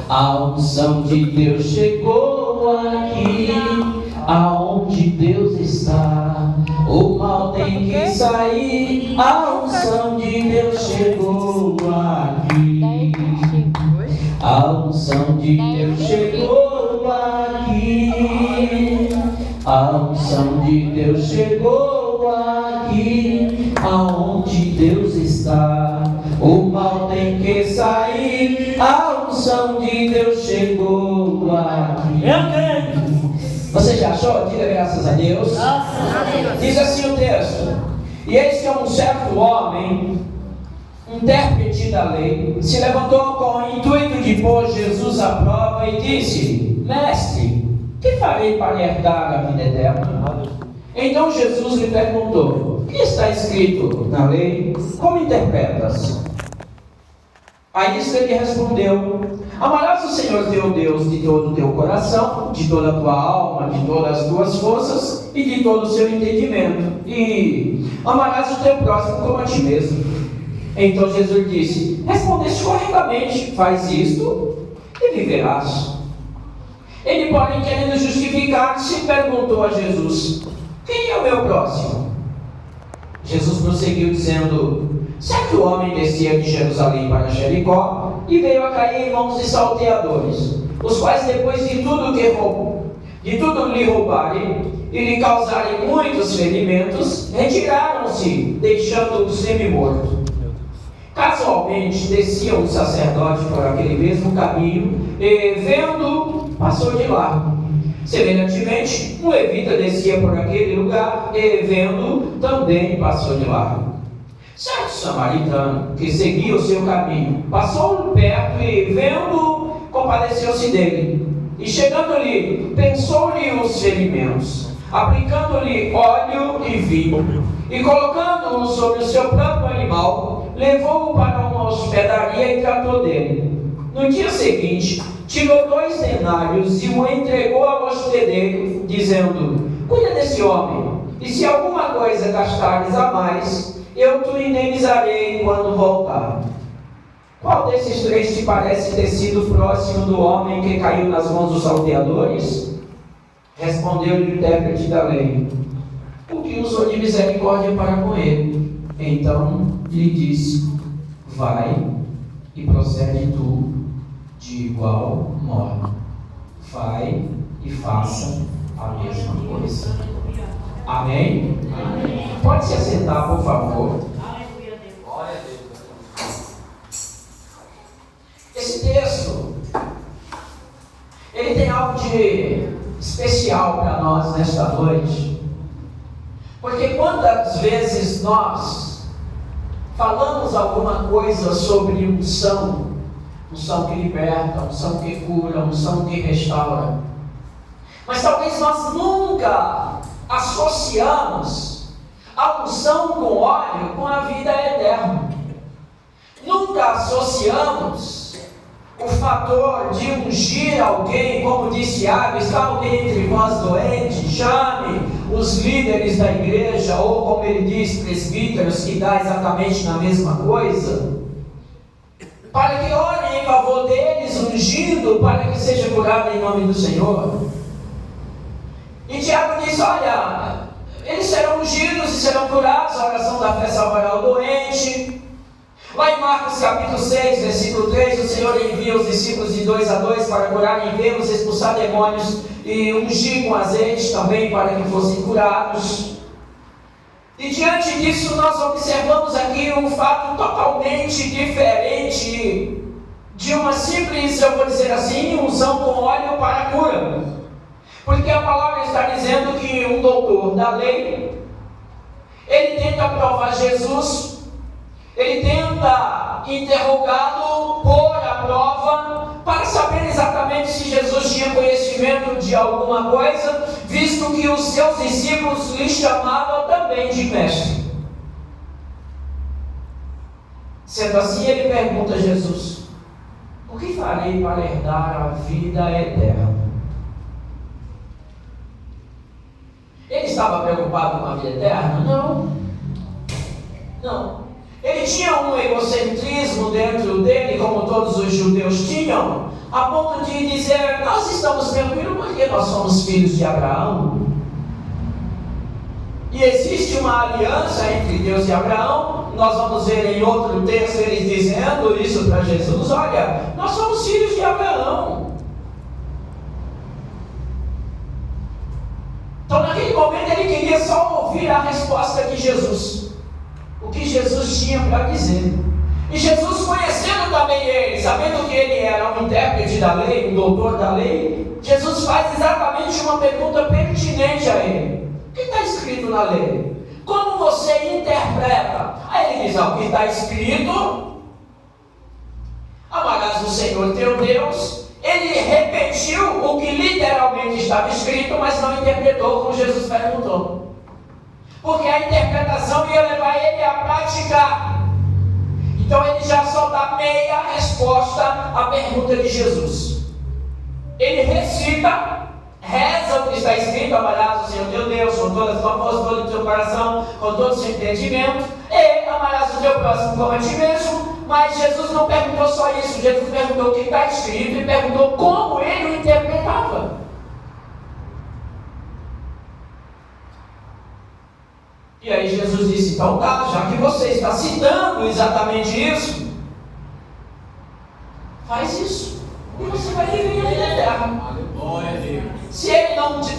A unção de Deus chegou aqui, aonde Deus está, o mal tem que sair. A unção de Deus chegou aqui, a unção de Deus chegou aqui, a unção de Deus chegou aqui, aonde Deus está, o mal tem que sair. A unção de Deus chegou aqui. Eu creio. Você já achou? Diga graças a Deus. Diz assim o texto: e eis que um certo homem, intérprete da lei, se levantou com o intuito de pôr Jesus à prova e disse: Mestre, que farei para herdar a vida eterna? Então Jesus lhe perguntou: o que está escrito na lei? Como interpretas? A isso ele respondeu: amarás o Senhor teu Deus de todo o teu coração, de toda a tua alma, de todas as tuas forças e de todo o seu entendimento, e amarás o teu próximo como a ti mesmo. Então Jesus disse: respondeste corretamente, faz isto e viverás. Ele, porém, querendo justificar-se, perguntou a Jesus: quem é o meu próximo? Jesus prosseguiu dizendo: certo homem descia de Jerusalém para Jericó e veio a cair em mãos de salteadores, os quais, depois de tudo lhe roubarem e lhe causarem muitos ferimentos, retiraram-se, deixando-o semi-morto. Casualmente descia um sacerdote por aquele mesmo caminho e, vendo, passou de largo. Semelhantemente, um levita descia por aquele lugar e, vendo, também passou de largo. Certo samaritano, que seguia o seu caminho, passou perto e, vendo, compadeceu-se dele. E chegando-lhe, pensou-lhe os ferimentos, aplicando-lhe óleo e vinho, e colocando-o sobre o seu próprio animal, levou-o para uma hospedaria e tratou dele. No dia seguinte, tirou 2 denários e o entregou ao hospedeiro, dizendo: cuida desse homem, e se alguma coisa gastares a mais, eu te indenizarei quando voltar. Qual desses 3 te parece ter sido próximo do homem que caiu nas mãos dos salteadores? Respondeu-lhe o intérprete da lei: o que usou de misericórdia para com ele. Então lhe disse: vai e procede tu de igual modo. Vai e faça a mesma coisa. Amém? Amém. Pode se assentar, por favor. Glória a Deus. Esse texto, ele tem algo de especial para nós nesta noite, porque quantas vezes nós falamos alguma coisa sobre unção que liberta, unção que cura, unção que restaura, mas talvez nós nunca associamos a unção com óleo com a vida eterna. Nunca associamos o fator de ungir alguém, como disse Tiago: está alguém entre vós doente, chame os líderes da igreja, ou como ele diz, presbíteros, que dá exatamente na mesma coisa, para que orem em favor deles, ungindo, para que seja curado em nome do Senhor. E Tiago diz: olha, eles serão ungidos e serão curados, a oração da fé salvará o doente. Lá em Marcos capítulo 6, versículo 3, o Senhor envia os discípulos de 2 a 2 para curarem enfermos, expulsar demônios e ungir com azeite também para que fossem curados. E diante disso nós observamos aqui um fato totalmente diferente de uma simples, eu vou dizer assim, unção com óleo para a cura. Porque a palavra está dizendo que um doutor da lei, ele tenta provar Jesus, ele tenta interrogá-lo, pôr à prova, para saber exatamente se Jesus tinha conhecimento de alguma coisa, visto que os seus discípulos lhe chamavam também de mestre. Sendo assim, ele pergunta a Jesus: o que farei para herdar a vida eterna? Ele estava preocupado com a vida eterna? Não. Ele tinha um egocentrismo dentro dele, como todos os judeus tinham, a ponto de dizer: nós estamos tranquilos porque nós somos filhos de Abraão. E existe uma aliança entre Deus e Abraão. Nós vamos ver em outro texto eles dizendo isso para Jesus: olha, nós somos filhos de Abraão. Então naquele momento ele queria só ouvir a resposta de Jesus, o que Jesus tinha para dizer. E Jesus, conhecendo também ele, sabendo que ele era um intérprete da lei, um doutor da lei, Jesus faz exatamente uma pergunta pertinente a ele: o que está escrito na lei? Como você interpreta? Aí ele diz: o que está escrito, amarás o Senhor teu Deus. Ele repetiu o que literalmente estava escrito, mas não interpretou como Jesus perguntou, porque a interpretação ia levar ele a praticar. Então ele já só dá meia resposta à pergunta de Jesus. Ele recita, reza o que está escrito: amarás o Senhor teu Deus com toda a tua força, com todo o teu coração, com todo o seu entendimento, e amarás o teu próximo como a ti mesmo. Mas Jesus não perguntou só isso. Jesus perguntou o que está escrito e perguntou como ele o interpretava. E aí Jesus disse: então tá, já que você está citando exatamente isso, faz isso e você vai viver a vida eterna. Se ele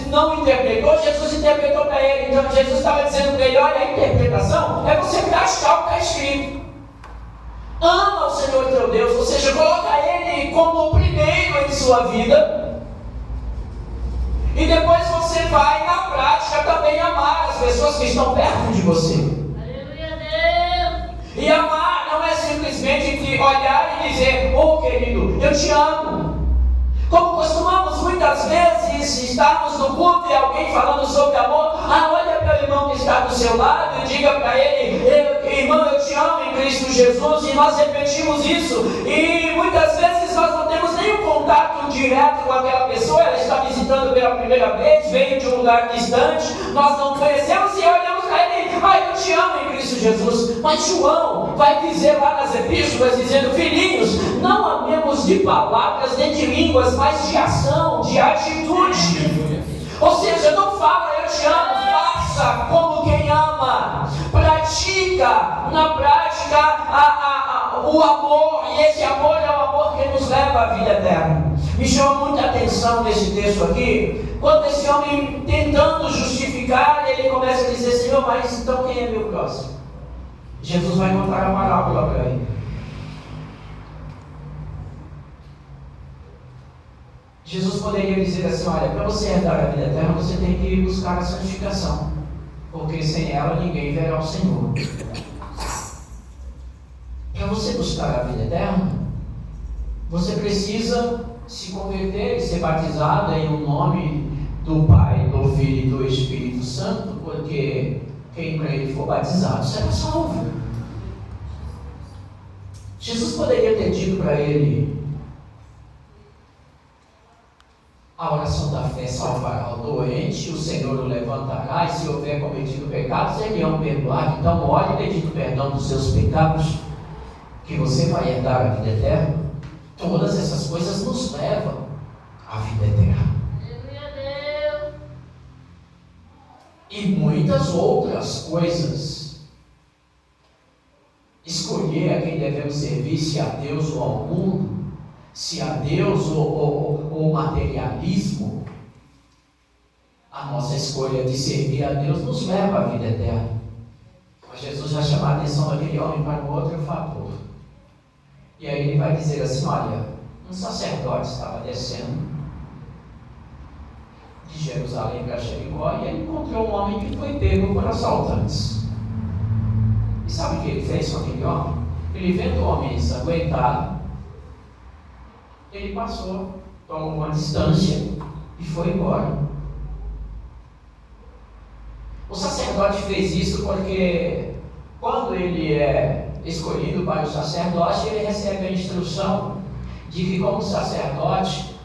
não interpretou, Jesus interpretou para ele. Então Jesus estava dizendo para ele: olha, a interpretação é você praticar o que está escrito. Ama o Senhor teu Deus, ou seja, coloca Ele como o primeiro em sua vida, e depois você vai na prática também amar as pessoas que estão perto de você. Aleluia, Deus. E amar não é simplesmente olhar e dizer: oh querido, eu te amo. Como costumamos muitas vezes estarmos no culto e alguém falando sobre amor: olha para o irmão que está do seu lado e diga para ele: irmão, eu te amo em Cristo Jesus. E nós repetimos isso, e muitas vezes nós não temos nenhum contato direto com aquela pessoa. Ela está visitando pela primeira vez, veio de um lugar distante, nós não conhecemos e olhamos para ele: eu te amo em Cristo Jesus. Mas João vai dizer lá nas epístolas, dizendo: filhinhos, não amemos de palavras nem de línguas, mas de ação, de atitude. Ou seja, não fala eu te amo, faça como quem ama. Pratica na prática o amor, e esse amor é o amor que nos leva à vida eterna. Me chama muita atenção nesse texto aqui, quando esse homem, tentando justificar, ele começa a dizer: Senhor, mas então quem é meu próximo? Jesus vai contar a parábola para ele. Jesus poderia dizer assim: olha, para você herdar a vida eterna, você tem que buscar a santificação, porque sem ela ninguém verá o Senhor. Para você buscar a vida eterna, você precisa se converter e ser batizado em um nome do Pai, do Filho e do Espírito Santo, porque quem para ele for batizado será salvo. Jesus poderia ter dito para ele: a oração da fé salvará o doente, o Senhor o levantará, e se houver cometido pecados, ele é um perdoado. Então ore e pedindo perdão dos seus pecados, que você vai herdar a vida eterna. Todas essas coisas nos levam à vida eterna. E muitas outras coisas. Escolher a quem devemos servir, se a Deus ou ao mundo, se a Deus ou o materialismo. A nossa escolha de servir a Deus nos leva à vida eterna. Mas Jesus vai chamar a atenção daquele homem para um outro fator. E aí ele vai dizer assim: olha, um sacerdote estava descendo de Jerusalém para Jericó, e ele encontrou um homem que foi pego por assaltantes. E sabe o que ele fez com aquele homem? Ele, vendo o homem ensanguentado, ele passou, tomou uma distância e foi embora. O sacerdote fez isso porque quando ele é escolhido para o sacerdócio, ele recebe a instrução de que, como sacerdote,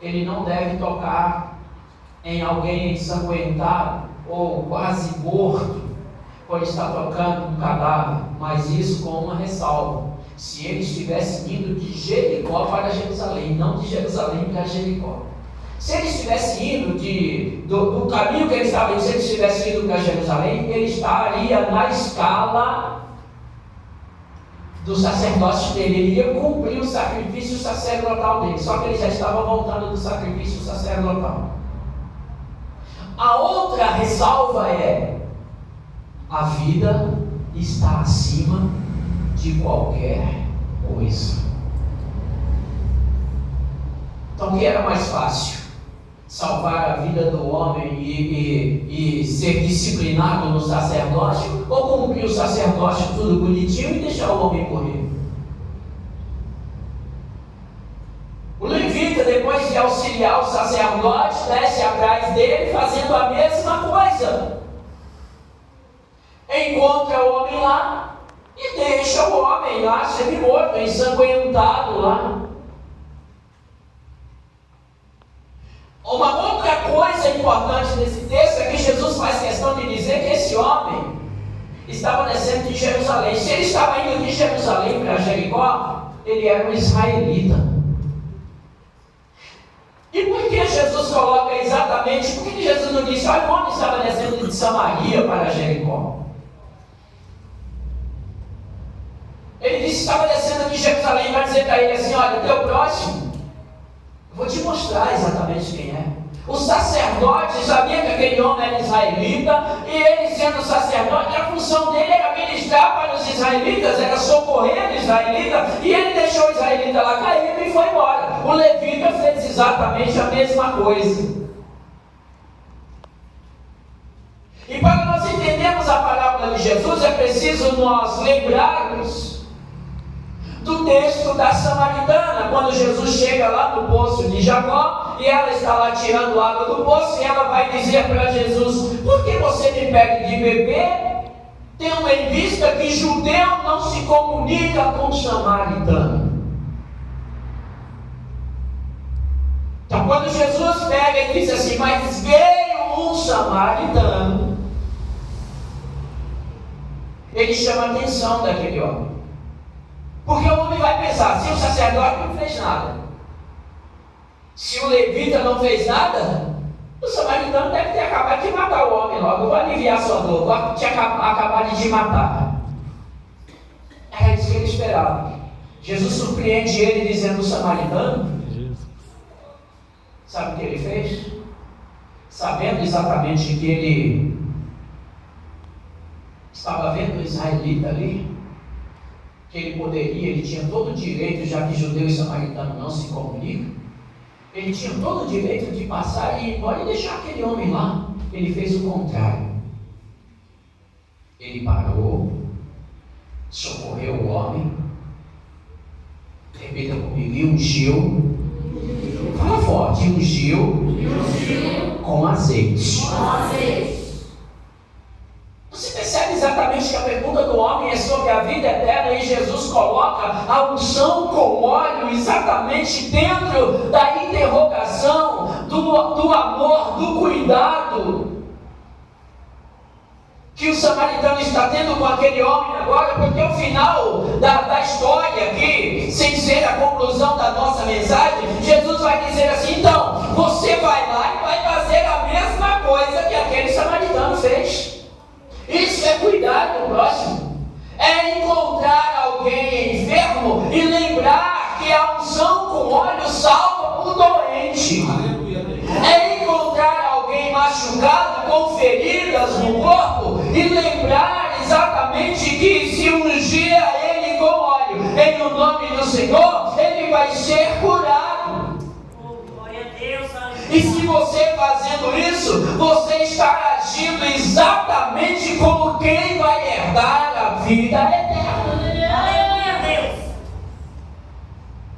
ele não deve tocar em alguém ensanguentado ou quase morto, por estar tocando um cadáver, mas isso com uma ressalva: se ele estivesse indo de Jericó para Jerusalém, não de Jerusalém para Jericó. Se ele estivesse indo do caminho que ele estava indo, se ele estivesse indo para Jerusalém, ele estaria na escala do sacerdócio dele, ele ia cumprir o sacrifício sacerdotal dele, só que ele já estava voltando do sacrifício sacerdotal. A outra ressalva é: a vida está acima de qualquer coisa. Então, o que era mais fácil? Salvar a vida do homem e ser disciplinado no sacerdócio, ou cumprir o sacerdócio tudo bonitinho e deixar o homem correr? O levita, depois de auxiliar o sacerdote, desce atrás dele fazendo a mesma coisa. Encontra o homem lá e deixa o homem lá semi-morto, ensanguentado lá. Uma outra coisa importante nesse texto é que Jesus faz questão de dizer que esse homem estava descendo de Jerusalém. Se ele estava indo de Jerusalém para Jericó, ele era um israelita. E por que Jesus coloca exatamente, por que Jesus não disse: olha, o homem estava descendo de Samaria para Jericó? Ele disse que estava descendo de Jerusalém para dizer para ele assim: olha, teu próximo, eu vou te mostrar exatamente quem é. O sacerdote sabia que aquele homem era israelita, e ele, sendo sacerdote, a função dele era ministrar para os israelitas, era socorrer o israelita, e ele deixou o israelita lá caído e foi embora. O levita fez exatamente a mesma coisa. E para nós entendermos a parábola de Jesus, é preciso nós lembrarmos do texto da samaritana, quando Jesus chega lá no poço de Jacó, e ela está lá tirando água do poço, e ela vai dizer para Jesus: por que você me pede de beber? Tendo em vista que judeu não se comunica com samaritano. Então, quando Jesus pega e diz assim: mas veio um samaritano, ele chama a atenção daquele homem. Porque o homem vai pensar: se o sacerdote não fez nada, se o levita não fez nada, o samaritano deve ter acabado de matar o homem logo. Eu vou aliviar sua dor, vou acabar de te matar. Era isso que ele esperava. Jesus surpreende ele dizendo: o samaritano, sabe o que ele fez? Sabendo exatamente que ele estava vendo o israelita ali, que ele poderia, ele tinha todo o direito, já que judeu e samaritano não se comunicam, ele tinha todo o direito de passar e ir embora e deixar aquele homem lá. Ele fez o contrário. Ele parou, socorreu o homem, repita comigo, e ungiu, fala forte, ungiu com azeite. Você percebe exatamente que a pergunta do homem é sobre a vida eterna, e Jesus coloca a unção com óleo exatamente dentro da interrogação, do amor, do cuidado que o samaritano está tendo com aquele homem agora, porque o final da história aqui, sem ser a conclusão da nossa mensagem, Jesus vai dizer assim: então, você vai lá e vai fazer a mesma coisa que aquele samaritano fez. Isso é cuidar do próximo, é encontrar alguém enfermo e lembrar que a unção com óleo salva o doente. É encontrar alguém machucado com feridas no corpo e lembrar exatamente que se ungir a ele com óleo em o nome do Senhor, ele vai ser curado. E se você fazendo isso, você está agindo exatamente como quem vai herdar a vida eterna.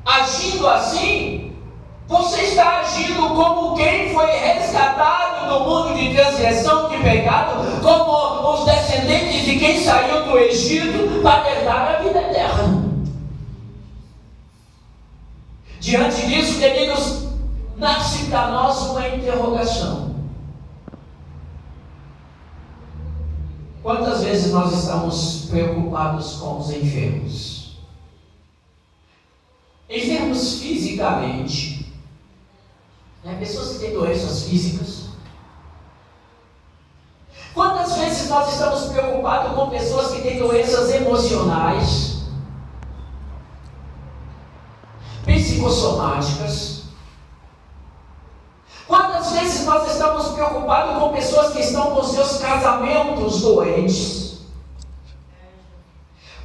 Agindo assim, você está agindo como quem foi resgatado do mundo de transgressão, de pecado, como os descendentes de quem saiu do Egito para herdar a vida eterna. Diante disso, queridos, nasce para nós uma interrogação. Quantas vezes nós estamos preocupados com os enfermos? Enfermos fisicamente, pessoas que têm doenças físicas. Quantas vezes nós estamos preocupados com pessoas que têm doenças emocionais, psicossomáticas? Quantas vezes nós estamos preocupados com pessoas que estão com seus casamentos doentes?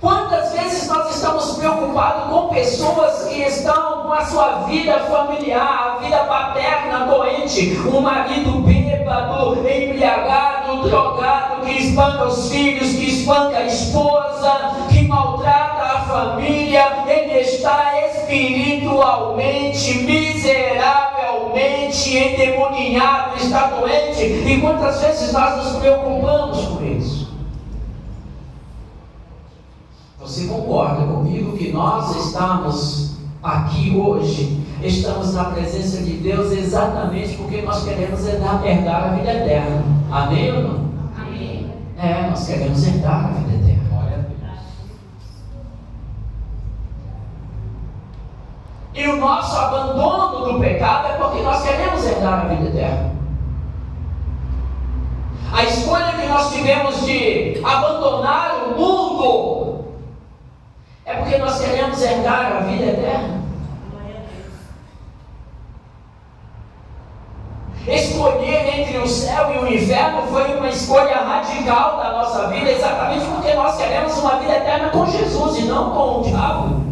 Quantas vezes nós estamos preocupados com pessoas que estão com a sua vida familiar, a vida paterna doente, um marido bêbado, embriagado, drogado, que espanca os filhos, que espanca a esposa, que maltrata a família, ele está espiritualmente, miseravelmente endemoniado, está doente, e quantas vezes nós nos preocupamos com isso? Você concorda comigo que nós estamos aqui hoje, estamos na presença de Deus exatamente porque nós queremos herdar a vida eterna? Amém ou não? Amém. Nós queremos herdar a vida eterna. E o nosso abandono do pecado é porque nós queremos herdar a vida eterna. A escolha que nós tivemos de abandonar o mundo é porque nós queremos herdar a vida eterna. Escolher entre o céu e o inferno foi uma escolha radical da nossa vida, exatamente porque nós queremos uma vida eterna com Jesus e não com o diabo.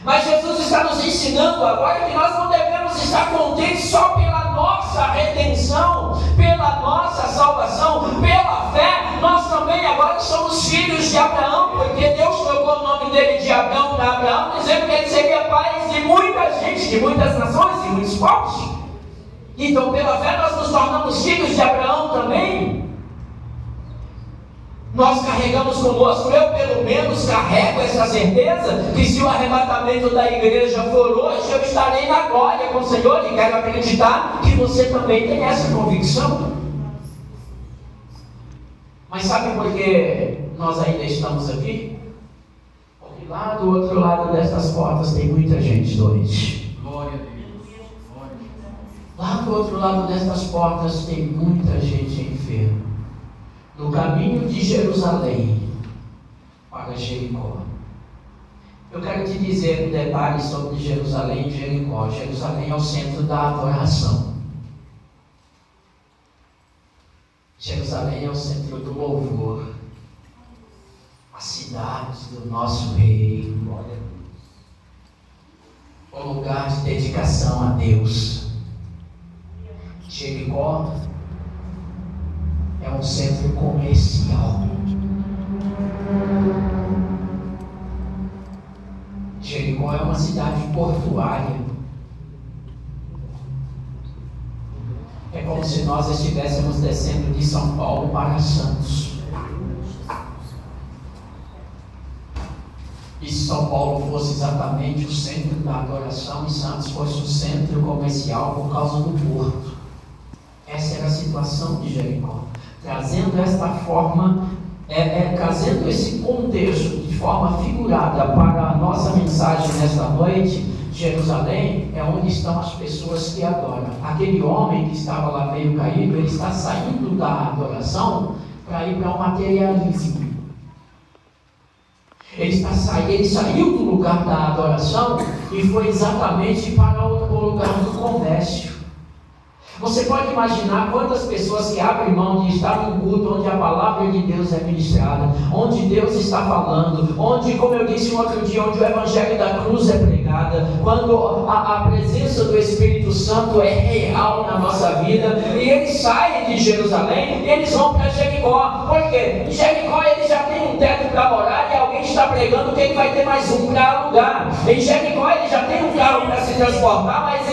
Mas Jesus está nos ensinando agora que nós não devemos estar contentes só pela nossa redenção, pela nossa salvação, pela fé. Nós também agora somos filhos de Abraão, porque Deus trocou o nome dele de Abraão para Abraão, dizendo que ele seria pai de muita gente, de muitas nações, de muitos povos. Então, pela fé, nós nos tornamos filhos de Abraão também. Nós carregamos conosco, eu pelo menos carrego essa certeza, que se o arrebatamento da igreja for hoje, eu estarei na glória com o Senhor, e quero acreditar que você também tem essa convicção. Mas sabe por que nós ainda estamos aqui? Porque lá do outro lado destas portas tem muita gente doente. Glória a Deus. Lá do outro lado destas portas tem muita gente enferma. No caminho de Jerusalém para Jericó. Eu quero te dizer um detalhe sobre Jerusalém e Jericó. Jerusalém é o centro da adoração. Jerusalém é o centro do louvor. A cidade do nosso rei. O lugar de dedicação a Deus. Jericó é um centro comercial. Jericó é uma cidade portuária. É como se nós estivéssemos descendo de São Paulo para Santos. E se São Paulo fosse exatamente o centro da adoração e Santos fosse o centro comercial por causa do porto. Essa era a situação de Jericó. Trazendo esta forma, trazendo esse contexto de forma figurada para a nossa mensagem nesta noite, Jerusalém é onde estão as pessoas que adoram. Aquele homem que estava lá meio caído, ele está saindo da adoração para ir para o materialismo. Ele saiu do lugar da adoração e foi exatamente para o lugar do comércio. Você pode imaginar quantas pessoas que abrem mão de estar num culto onde a palavra de Deus é ministrada, onde Deus está falando, onde, como eu disse um outro dia, onde o evangelho da cruz é pregada, quando a presença do Espírito Santo é real na nossa vida, e eles saem de Jerusalém e eles vão para Jericó. Por quê? Em Jericó ele já tem um teto para morar e alguém está pregando que ele vai ter mais um para alugar. Em Jericó ele já tem um carro para se transportar, mas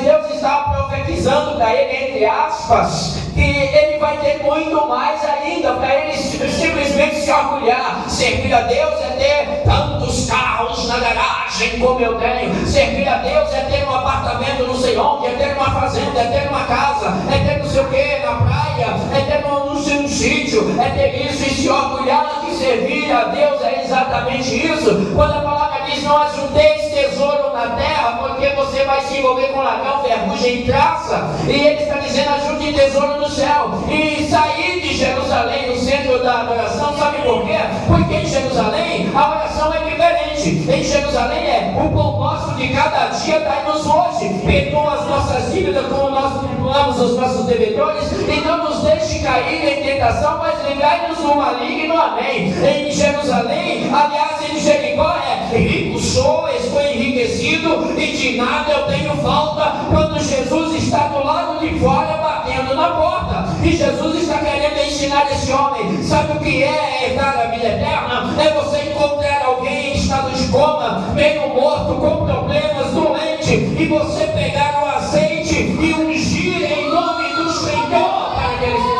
Deus está profetizando para ele, entre aspas, que ele vai ter muito mais ainda, para ele simplesmente se orgulhar. Servir a Deus é ter tantos carros, anos na garagem, como eu tenho. Servir a Deus é ter um apartamento não sei onde, é ter uma fazenda, é ter uma casa, é ter não sei o que na praia, é ter um sítio, é ter isso e se orgulhar que servir a Deus é exatamente isso. Quando a palavra diz: não ajunteis tesouro na terra, porque você vai se envolver com ladrão, ferrugem e traça. E ele está dizendo: ajunte tesouro no céu. E sair de Jerusalém, no centro da adoração, sabe por quê? Porque em Jerusalém a oração é diferente. Em Jerusalém é: o pão nosso de cada dia dai-nos hoje, perdoa as nossas dívidas como nós perdoamos os nossos devedores, e não nos deixe cair em tentação, mas livrai-nos do maligno. Amém. Em Jerusalém, aliás, em Jericó é: rico sou, estou enriquecido e de nada eu tenho falta, quando Jesus está do lado de fora batendo na porta. E Jesus está querendo ensinar esse homem: sabe o que é herdar a vida eterna? É você encontrar alguém em estado de coma, meio morto, com problemas, doente, e você pegar o azeite e ungir em nome do Senhor para que ele seja.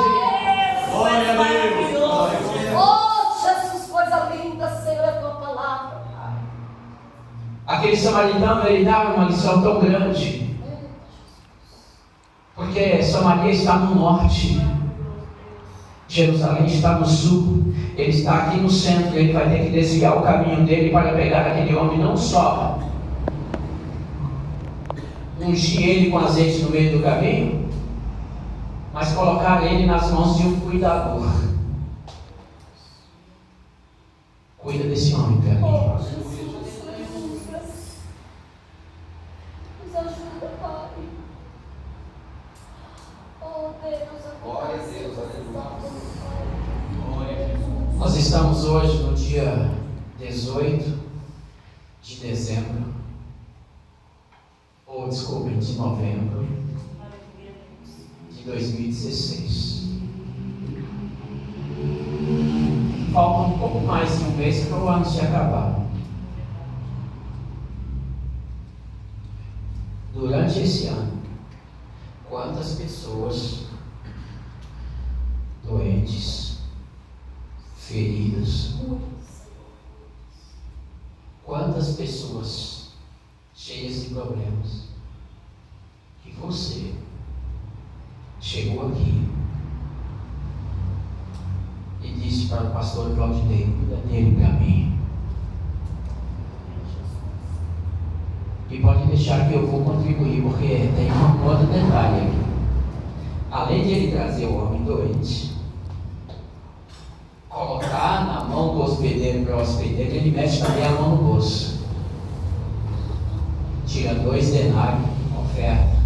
Glória a Deus. Oh, Jesus, coisa linda, Senhor, é a tua palavra. Aquele samaritano, ele dá uma lição tão grande, porque Samaria está no norte, Jerusalém está no sul, ele está aqui no centro. Ele vai ter que desviar o caminho dele para pegar aquele homem, não só ungir ele com azeite no meio do caminho, mas colocar ele nas mãos de um cuidador. Cuida desse homem para mim. Oh, Jesus, nos ajuda, Pai. Oh, Deus, Glória a Deus, aleluia. Nós estamos hoje no dia 18 de dezembro, ou desculpe, de novembro de 2016. Falta um pouco mais de um mês para o ano se acabar. Durante esse ano, quantas pessoas doentes, feridas, quantas pessoas cheias de problemas, que você chegou aqui e disse para o pastor Claudinei: cuida dele para mim, e pode deixar que eu vou contribuir, porque tem um outro detalhe aqui. Além de ele trazer o homem doente, colocar na mão do hospedeiro para o hospedeiro, ele mete também a mão no bolso, tira 2 denários, oferta.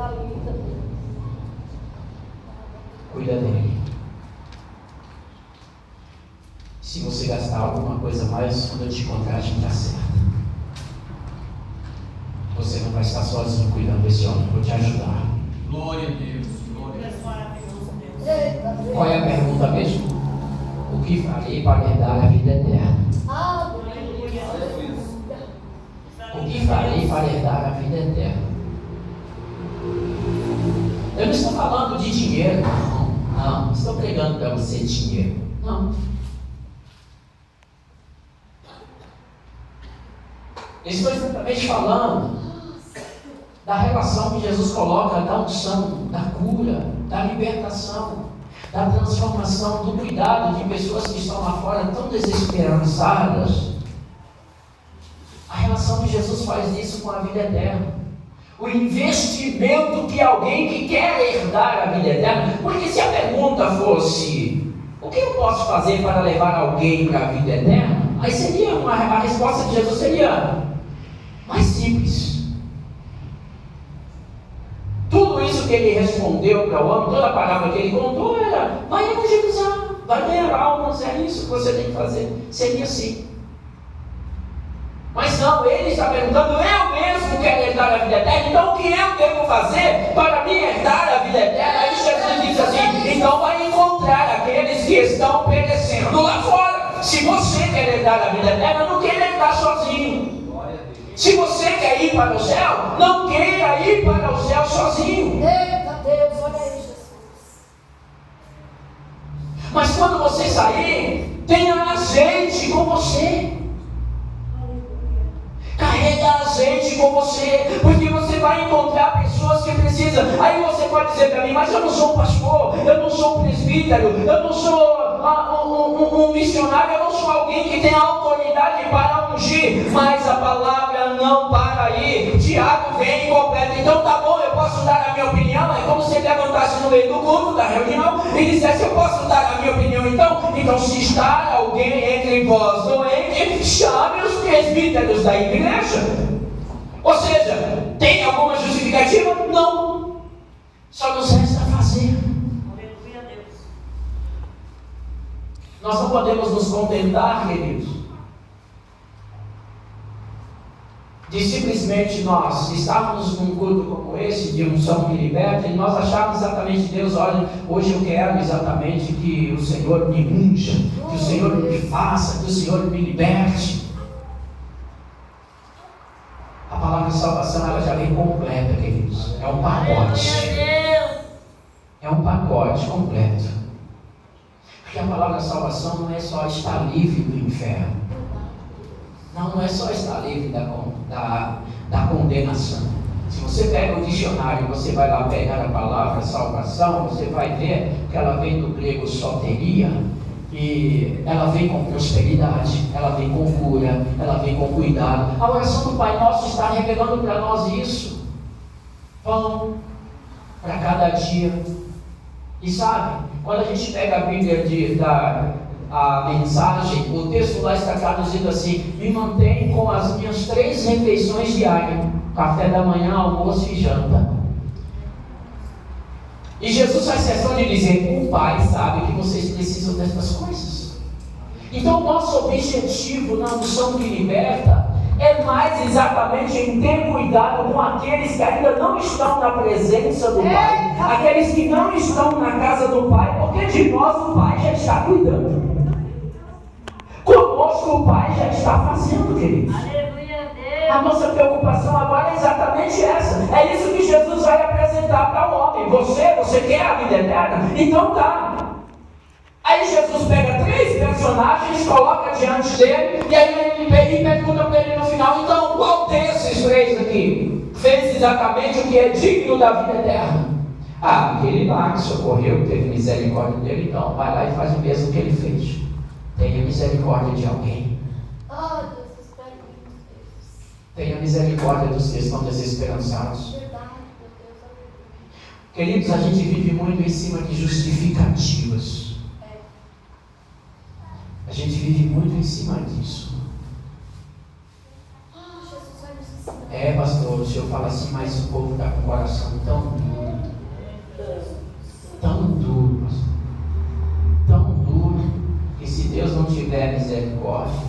coisa linda, Deus. Cuida dele. Se você gastar alguma coisa a mais, quando eu te encontrar, a gente acerta. Você não vai estar sozinho cuidando desse homem, vou te ajudar. Glória a Deus. Glória a Deus. Eita, Deus. Qual é a pergunta mesmo? O que farei para herdar a vida eterna? Aleluia. O que farei para herdar a vida eterna? Eu não estou falando de dinheiro, não estou pregando para você dinheiro, não. Estou exatamente falando da relação que Jesus coloca, da unção, da cura, da libertação, da transformação, do cuidado de pessoas que estão lá fora tão desesperançadas. A relação que Jesus faz isso com a vida eterna. O investimento que alguém que quer herdar a vida eterna. Porque se a pergunta fosse: o que eu posso fazer para levar alguém para a vida eterna? Aí seria a resposta de Jesus seria mais simples. Tudo isso que ele respondeu para o homem, toda a palavra que ele contou era: vai evangelizar, vai ganhar almas, é isso que você tem que fazer. Seria assim. Mas não, ele está perguntando: eu mesmo quero herdar a vida eterna, então o que eu devo fazer para me herdar a vida eterna? Aí Jesus diz assim: então vai encontrar aqueles que estão perecendo lá fora. Se você quer herdar a vida eterna, não queira herdar sozinho. Se você quer ir para o céu, não queira ir para o céu sozinho. Eita, Deus, olha aí, Jesus. Mas quando você sair, Tenha azeite com você. Carrega azeite com você, porque você vai encontrar pessoas que precisam. Aí você pode dizer para mim, mas eu não sou um pastor, eu não sou um presbítero, eu não sou um missionário, eu não sou alguém que tem autoridade para ungir. Mas a palavra não para aí. Tiago vem e completa. Então tá bom, eu posso dar a minha opinião. É como se ele levantasse no meio do culto, da reunião, e dissesse, eu posso dar a minha opinião então se está alguém entre vós doente, chame os presbíteros da igreja. Ou seja, tem alguma justificativa? Não. Só nos resta fazer. Aleluia a Deus. Nós não podemos nos contentar, queridos, de simplesmente nós estarmos num culto como esse, de unção que liberta, e nós acharmos exatamente, Deus, olha, hoje eu quero exatamente que o Senhor me unja, que o Senhor me faça, que o Senhor me liberte. A palavra de salvação, ela já vem completa, queridos. É um pacote. É um pacote completo. Porque a palavra de salvação não é só estar livre do inferno. Não é só estar livre da condenação. Se você pega o dicionário e você vai lá pegar a palavra salvação, você vai ver que ela vem do grego soteria, e ela vem com prosperidade, ela vem com cura, ela vem com cuidado. A oração do Pai Nosso está revelando para nós isso. Pão para cada dia. E sabe, quando a gente pega a Bíblia a mensagem, o texto lá está traduzido assim: me mantém com as minhas 3 refeições diárias, café da manhã, almoço e janta. E Jesus faz questão de dizer, o Pai sabe que vocês precisam dessas coisas. Então o nosso objetivo na unção que liberta é mais exatamente em ter cuidado com aqueles que ainda não estão na presença do Pai, aqueles que não estão na casa do Pai, porque de nós o Pai já está cuidando. Conosco o Pai já está fazendo, queridos. Aleluia a Deus. A nossa preocupação agora é exatamente essa. É isso que Jesus vai apresentar para o homem. Você quer a vida eterna? Então tá. Aí Jesus pega 3 personagens, coloca diante dele, e aí ele pergunta para ele no final, então qual desses 3 aqui fez exatamente o que é digno da vida eterna? Ah, aquele lá que socorreu, teve misericórdia dele, então vai lá e faz o mesmo que ele fez. Tenha misericórdia de alguém. Oh, Deus, espero muito, Deus. Tenha misericórdia dos que estão desesperançados. Verdade, meu Deus, aleluia. Queridos, a gente vive muito em cima de justificativas. A gente vive muito em cima disso. Jesus vai nos ensinar. Pastor, o senhor fala assim, mas o povo está com o coração tão duro. Tão duro, pastor. Tão duro, que se Deus não tiver misericórdia.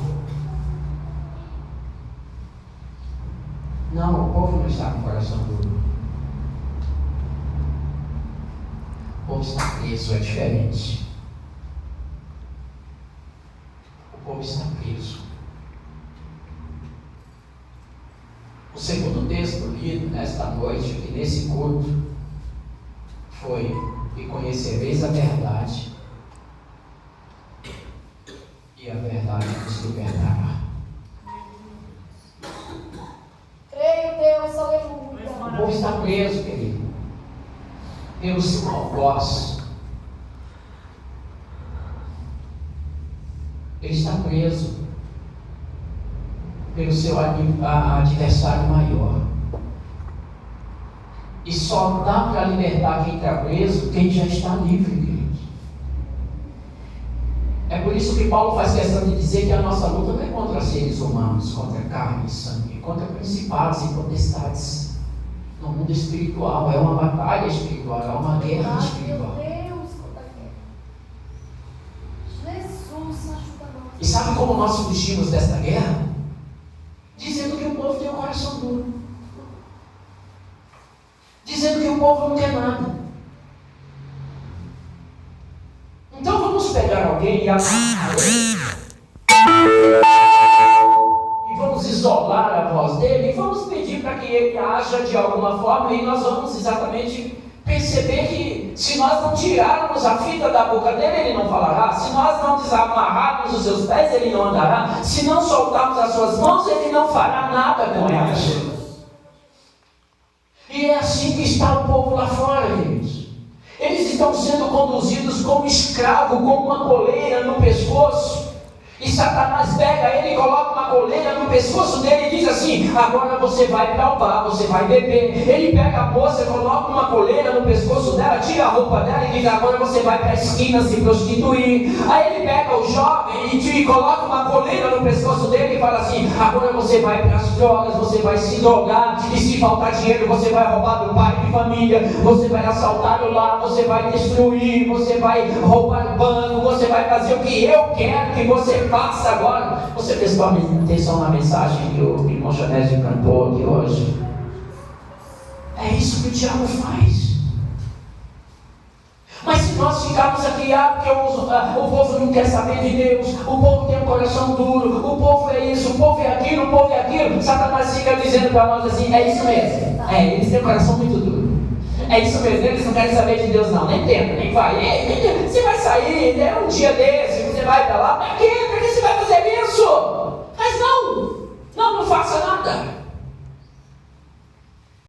Não, o povo não está com o coração duro. O povo está preso, é diferente. O povo está preso. O segundo texto lido nesta noite, aqui nesse culto, foi: e conhecereis a verdade, e a verdade nos libertará. Creio, Deus, aleluia. O povo está preso, querido, pelo seu algoz. Ele está preso pelo seu adversário maior. E só dá para libertar quem está preso quem já está livre, queridos. É por isso que Paulo faz questão de dizer que a nossa luta não é contra seres humanos, contra carne e sangue, contra principados e potestades. No mundo espiritual, é uma batalha espiritual, é uma guerra espiritual. Meu Deus, quanta guerra. Jesus, ajuda nós. E sabe como nós fugimos desta guerra? Dizendo que o povo tem um coração duro. Dizendo que o povo não quer nada. Então vamos pegar alguém e amarrar ele. E vamos isolar a voz dele. E vamos pedir para que ele haja de alguma forma. E nós vamos exatamente perceber que Se nós não tirarmos a fita da boca dele, ele não falará. Se nós não desamarrarmos os seus pés, ele não andará. Se não soltarmos as suas mãos, ele não fará nada com elas. E é assim que está o povo lá fora, queridos. Eles estão sendo conduzidos como escravo, com uma coleira no pescoço. E Satanás pega ele e coloca uma coleira no pescoço dele e diz assim: agora você vai para o bar, você vai beber. Ele pega a moça, coloca uma coleira no pescoço dela, tira a roupa dela e diz: agora você vai para a esquina se prostituir. Aí ele pega o jovem e coloca uma coleira no pescoço dele e fala assim: agora você vai para as drogas, você vai se drogar. E se faltar dinheiro, você vai roubar do pai de família, você vai assaltar o lar, você vai destruir, você vai roubar banco, você vai fazer o que eu quero que você faça agora. Você prestou atenção na mensagem que o irmão Janésio cantou aqui hoje? É isso que o diabo faz. Mas se nós ficarmos aqui, porque o povo não quer saber de Deus, o povo tem um coração duro, o povo é isso, o povo é aquilo, o povo é aquilo, Satanás fica dizendo para nós assim: é isso mesmo, eles têm um coração muito duro. É isso mesmo, eles não querem saber de Deus não, nem tenta, nem vai. Você vai sair, um dia desse, você vai para lá, para quê? Para que você vai fazer isso? Mas não faça nada.